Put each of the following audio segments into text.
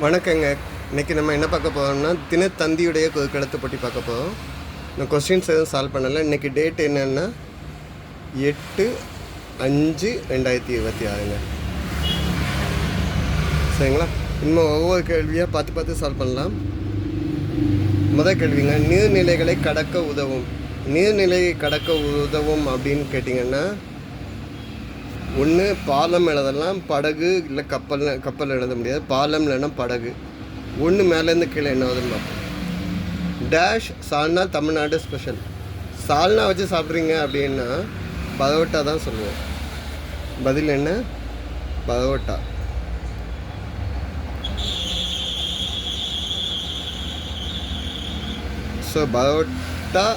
வணக்கங்க. இன்றைக்கி நம்ம என்ன பார்க்க போகிறோம்னா தினத்தந்தியுடைய கழுத்து பற்றி பார்க்க போகிறோம். நான் கொஸ்டின்ஸ் எதுவும் சால்வ் பண்ணலை. இன்றைக்கி டேட் என்னென்னா 8/5/2026ங்க. சரிங்களா? இன்னும் ஒவ்வொரு கேள்வியாக பார்த்து சால்வ் பண்ணலாம். முதல் கேள்விங்க, நீர்நிலைகளை கடக்க உதவும். நீர்நிலையை கடக்க உதவும் அப்படின்னு கேட்டிங்கன்னா, ஒன்று பாலம் எழுதலாம், படகு இல்லை கப்பல் எழுத முடியாது. பாலம் இல்லைன்னா படகு. ஒன்று மேலேருந்து கீழே என்ன ஆகுதுன்னு பார்ப்போம். டேஷ் சால்னா தமிழ்நாடு ஸ்பெஷல். சால்னா வச்சு சாப்பிட்றீங்க அப்படின்னா பதவட்டா தான் சொல்லுவோம். பதில் என்ன? பதவட்டா. ஸோ பதவட்டா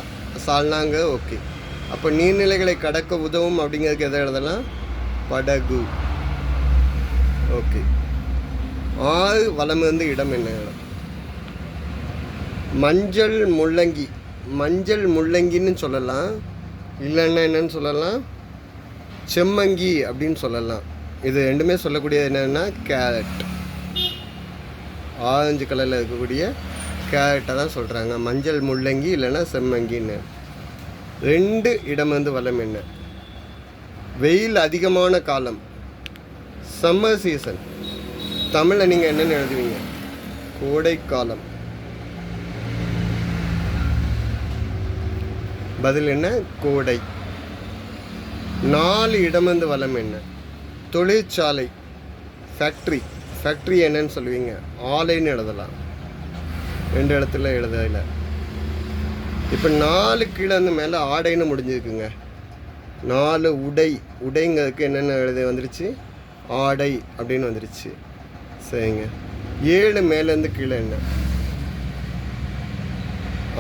சால்னாங்க. ஓகே. அப்போ நீர்நிலைகளை கடக்க உதவும் அப்படிங்கிறதுக்கு எதை எழுதலாம்? படகு. ஓகே. ஆறு வலமிருந்து இடம் என்ன இடம்? மஞ்சள் முள்ளங்கி. மஞ்சள் முள்ளங்கின்னு சொல்லலாம், இல்லைன்னா என்னன்னு சொல்லலாம்? செம்மங்கி அப்படின்னு சொல்லலாம். இது ரெண்டுமே சொல்லக்கூடியது என்னென்னா கேரட். ஆரஞ்சு கலரில் இருக்கக்கூடிய கேரட்டை தான் சொல்கிறாங்க மஞ்சள் முள்ளங்கி இல்லைன்னா செம்மங்கின்னு. ரெண்டு இடம் வந்து வலம் என்ன? வெயில் அதிகமான காலம், சம்மர் சீசன். தமிழில் நீங்கள் என்னென்னு எழுதுவீங்க? கோடைக்காலம். பதில் என்ன? கோடை. 4 இடம் வந்து வலம் என்ன? தொழிற்சாலை, ஃபேக்ட்ரி. ஃபேக்ட்ரி என்னன்னு சொல்லுவீங்க? ஆலைன்னு எழுதலாம். 2 இடத்துல எழுதல. இப்போ 4 கீழே வந்து மேலே ஆடைன்னு முடிஞ்சிருக்குங்க. 4 உடை. உடைங்கிறதுக்கு என்னென்ன எழுத வந்துருச்சு? ஆடை அப்படின்னு வந்துருச்சு. சரிங்க. 7 மேலேருந்து கீழே என்ன?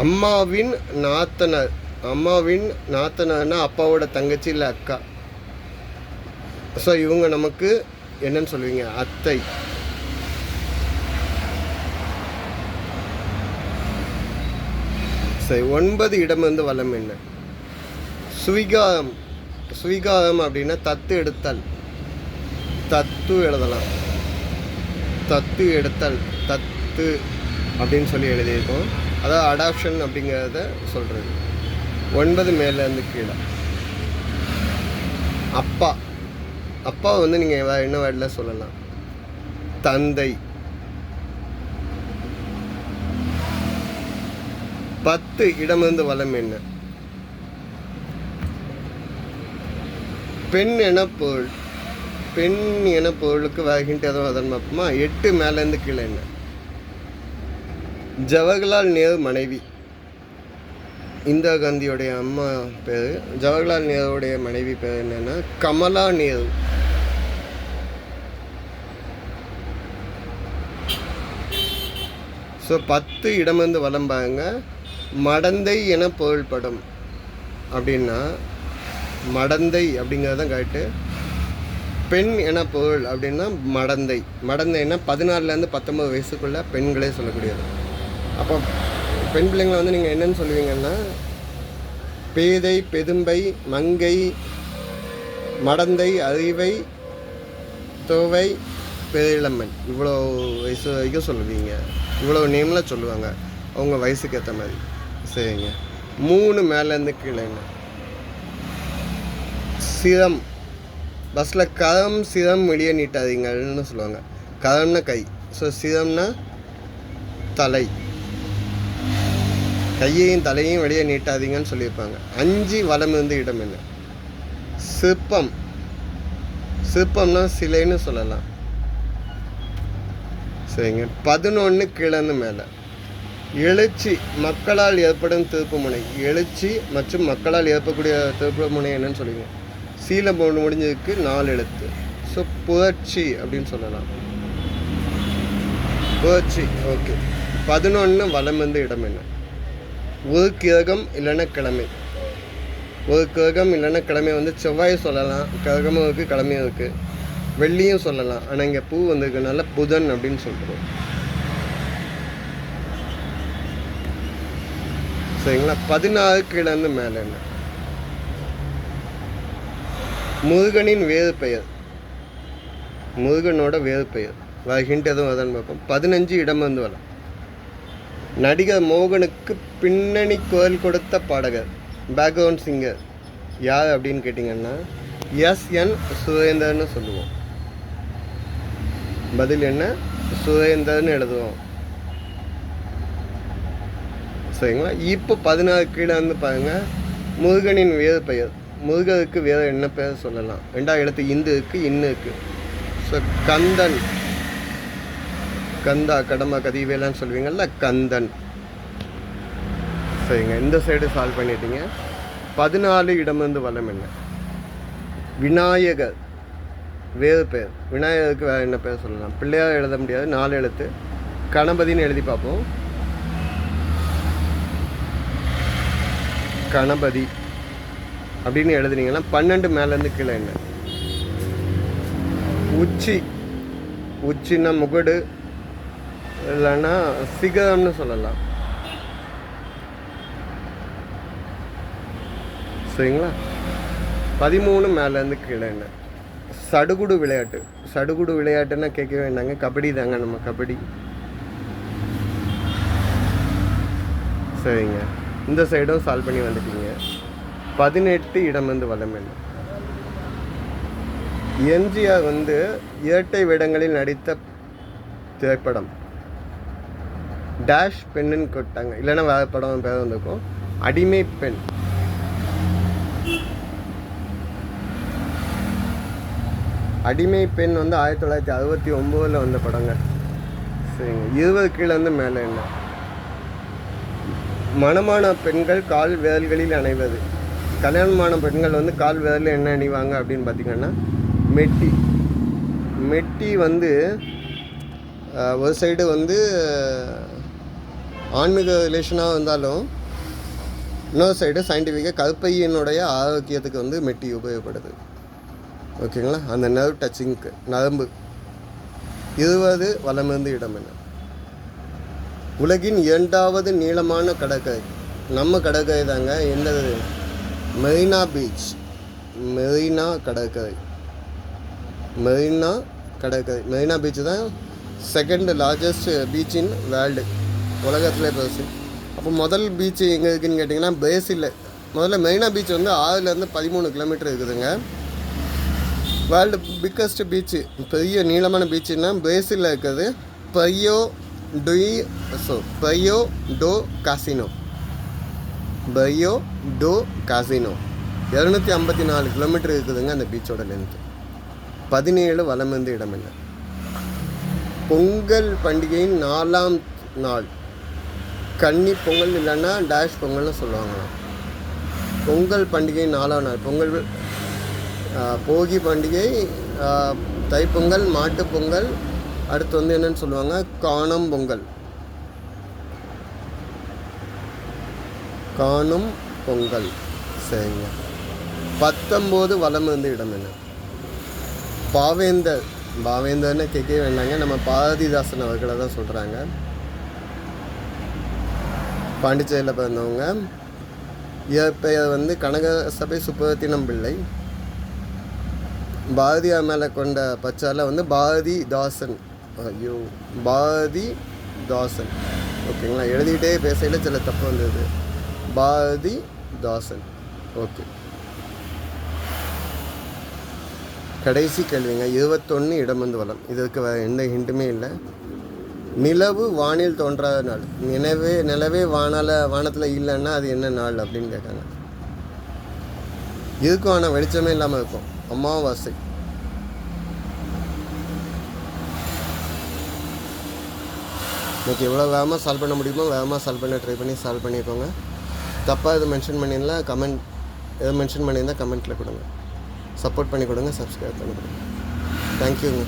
அம்மாவின் நாத்தனார். அம்மாவின் நாத்தனார்னா அப்பாவோட தங்கச்சி இல்லை அக்கா. ஸோ இவங்க நமக்கு என்னன்னு சொல்லுவீங்க? அத்தை. சரி. 9 இடம் வந்து வலம் என்ன? சுவிகாரம். சுவிகாரம் அப்படின்னா தத்து எடுத்தல். தத்து எழுதலாம். தத்து எடுத்தல், தத்து அப்படின்னு சொல்லி எழுதியிருக்கோம். அதாவது அடாப்ஷன் அப்படிங்கிறத சொல்கிறது. 9 மேலேருந்து கீழே. அப்பா. அப்பா வந்து நீங்கள் என்ன வேர்டில் சொல்லலாம்? தந்தை. 10 இடம் வந்து வலம் என்ன? பெண் என பொருள். பெண் என பொருளுக்கு வேகின்ட்டு எதுவும் அதன் பார்ப்போமா? 8 மேலேருந்து கீழே என்ன? ஜவஹர்லால் நேரு மனைவி. இந்திரா காந்தியோடைய அம்மா பேர். ஜவஹர்லால் நேருடைய மனைவி பேர் என்னென்னா கமலா நேரு. ஸோ 10 இடம் வந்து வலம் பாருங்க. மடந்தை என பொருள்படும் அப்படின்னா மடந்தை அப்படிங்கிறது தான் கரெக்டு. பெண் என பொருள் அப்படின்னா மடந்தை. மடந்தைன்னா 14லேருந்து 19 வயசுக்குள்ளே பெண்களே சொல்லக்கூடியது. அப்போ பெண் பிள்ளைங்களை வந்து நீங்கள் என்னென்னு சொல்லுவீங்கன்னா பேதை, பெதும்பை, மங்கை, மடந்தை, அறிவை, தோவை, பேரிளம்மன். இவ்வளோ வயசு வரைக்கும் சொல்லுவீங்க. இவ்வளோ நேமில் சொல்லுவாங்க அவங்க வயசுக்கு ஏற்ற மாதிரி. சரிங்க. 3 மேலேருந்து கீழே என்ன? சிரம். பஸ்ஸில் கரம் சிரம் வெளியே நீட்டாதீங்கன்னு சொல்லுவாங்க. கரம்னா கை. ஸோ சிரம்னா தலை. கையையும் தலையும் வெளியே நீட்டாதீங்கன்னு சொல்லியிருப்பாங்க. 5 வலம் இருந்து இடம் என்ன? சிற்பம். சிற்பம்னா சிலைன்னு சொல்லலாம். சரிங்க. 11 கீழேருந்து மேலே. எழுச்சி. மக்களால் ஏற்படும் திருப்புமுனை. எழுச்சி மற்றும் மக்களால் ஏற்படக்கூடிய திருப்புமுனை என்னன்னு சொல்லுவீங்க? சீல முடிஞ்சதுக்கு 4 எழுத்து. ஸோ புரட்சி அப்படின்னு சொல்லலாம். புரட்சி. ஓகே. 11 வலம் வந்து இடம் என்ன? ஒரு கிரகம் இல்லைன்னா கிழமை. ஒரு கிரகம் இல்லைன்னா கிழமை வந்து செவ்வாய் சொல்லலாம். கிரகமும் இருக்குது, கிழமையும் இருக்குது. வெள்ளியும் சொல்லலாம். ஆனால் இங்கே பூ வந்திருக்கனால புதன் அப்படின்னு சொல்கிறோம். சரிங்களா? 16 கீழேருந்து மேலே என்ன? முருகனின் வேறு பெயர். முருகனோட வேறு பெயர். ஹிண்ட் எதுவும் அதான் பார்ப்போம். 15 இடமிருந்து வலம். நடிகர் மோகனுக்கு பின்னணி குரல் கொடுத்த பாடகர், பேக்ரவுண்ட் சிங்கர் யார் அப்படின்னு கேட்டிங்கன்னா எஸ்என் சுரேந்தர்னு சொல்லுவோம். பதில் என்ன? சுரேந்தர்னு எழுதுவோம். சரிங்களா? இப்போ 16 கீழே வந்து பாருங்கள், முருகனின் வேறு பெயர். முருகருக்கு வேறு என்ன பெயர் சொல்லலாம்? 2ஆம் எழுத்து இந்து இருக்குது, இன்னும் இருக்குது. ஸோ கந்தன், கந்தா, கடமா, கதிவேலான்னு சொல்லுவீங்கள்ல, கந்தன். சரிங்க, இந்த சைடு சால்வ் பண்ணிட்டீங்க. 14 இடமிருந்து வலம் என்ன? விநாயகர் வேறு பெயர். விநாயகருக்கு வேறு என்ன பெயர் சொல்லலாம்? பிள்ளையார் எழுத முடியாது, 4 எழுத்து. கணபதினு எழுதி பார்ப்போம். கணபதி அப்படின்னு எழுதுனீங்கன்னா 12 மேலேருந்து கீழே என்ன? உச்சி. உச்சின்னா முகடு, இல்லைன்னா சிகரம்னு சொல்லலாம். சரிங்களா? 13 மேலேருந்து கீழே என்ன? சடுகுடு விளையாட்டு. சடுகுடு விளையாட்டுன்னா கேட்க வேண்டாங்க, கபடி தாங்க, நம்ம கபடி. சரிங்க, இந்த சைடும் சால்வ் பண்ணி வந்துட்டீங்க. 18 இடமிருந்து வலம் என்ன? எம்ஜிஆர் வந்து இரட்டை வேடங்களில் நடித்த திரைப்படம் டேஷ் பெண்ணுன்னு கொட்டாங்க, இல்லைன்னா வேறு படம் பேர் வந்திருக்கும். அடிமை பெண். அடிமை பெண் வந்து 1969 வந்த படங்க. சரிங்க, 20 கீழே வந்து மேலே என்ன? மணமான பெண்கள் கால் விரல்களில் அணைவது. கல்யாணமான பெண்கள் வந்து கால் விரலில் என்ன அணிவாங்க அப்படின்னு பார்த்திங்கன்னா மெட்டி. மெட்டி வந்து ஒரு சைடு வந்து ஆன்மீக ரிலேஷனாக இருந்தாலும் இன்னொரு சைடு சயின்டிஃபிக்காக கருப்பையினுடைய ஆரோக்கியத்துக்கு வந்து மெட்டி உபயோகப்படுது. ஓகேங்களா? அந்த நர்வ் டச்சிங்க்கு, நரம்பு. 20 வலமிருந்து இடம் என்ன? உலகின் 2வது நீளமான கடற்கரை. நம்ம கடற்கரை தாங்க. என்னது? மெரினா பீச். மெரினா கடற்கரை. மெரினா கடற்கரை. மெரினா பீச் தான் 2nd largest beach in world, உலகத்தில் பெருசு. அப்போ முதல் பீச் எங்கே இருக்குதுன்னு கேட்டிங்கன்னா பிரேசில். முதல்ல மெரினா பீச் வந்து 6லேருந்து 13 கிலோமீட்டர் இருக்குதுங்க. வேர்ல்டு பிக்கஸ்ட் பீச்சு, பெரிய நீளமான பீச்சுன்னா பிரேசிலில் இருக்குது. Praia do Cassino. Praia do Cassino 254 kilometre இருக்குதுங்க அந்த பீச்சோட லென்த்து. 17 வலமிருந்து இடம் என்ன? பொங்கல் பண்டிகையின் 4ஆம் நாள். கன்னி பொங்கல் இல்லைன்னா டேஷ் பொங்கல்னு சொல்லுவாங்களாம். பொங்கல் பண்டிகை 4ஆம் நாள். பொங்கல், போகி பண்டிகை, தைப்பொங்கல், மாட்டுப்பொங்கல், அடுத்து வந்து என்னன்னு சொல்லுவாங்க, காணும் பொங்கல். காணும் பொங்கல். சரிங்க. 19 வலமிருந்து இடம் என்ன? பாவேந்தர். பாவேந்தர்னு கேட்கவே வேண்டாங்க, நம்ம பாரதிதாசன் அவர்களை தான் சொல்கிறாங்க. பாண்டிச்சேரியில் பிறந்தவங்க. இயற்பெயர் வந்து கனகசபை சுப்பரத்தினம் பிள்ளை. பாரதியார் மேலே கொண்ட பச்சால வந்து பாரதிதாசன். ஐயோ, பாரதிதாசன். ஓகேங்களா? எழுதிக்கிட்டே பேசையில் சில தப்பு வந்தது. பாரதிதாசன். ஓகே, கடைசி கேள்விங்க. 21 இடமிருந்து வலம். இதற்கு வேறு எந்த ஹிண்ட்டுமே இல்லை. நிலவு வானில் தோன்றாத நாள். நிலவே வானத்தில் இல்லைன்னா அது என்ன நாள் அப்படின்னு கேட்காங்க. இதுக்கும் ஆனால் வெளிச்சமே இல்லாமல் இருக்கும். அமாவாசை. இன்னைக்கு எவ்வளோ வேகமாக சால்வ் பண்ண முடியுமோ வேகமாக சால்வ் பண்ண ட்ரை பண்ணி சால்வ் பண்ணிக்கோங்க. தப்பாக எதுவும் மென்ஷன் பண்ணியிருந்தால் கமெண்ட், எதுவும் மென்ஷன் பண்ணியிருந்தால் கமெண்ட்டில் கொடுங்க. சப்போர்ட் பண்ணி கொடுங்க, சப்ஸ்கிரைப் பண்ணி கொடுங்க. தேங்க்யூங்க.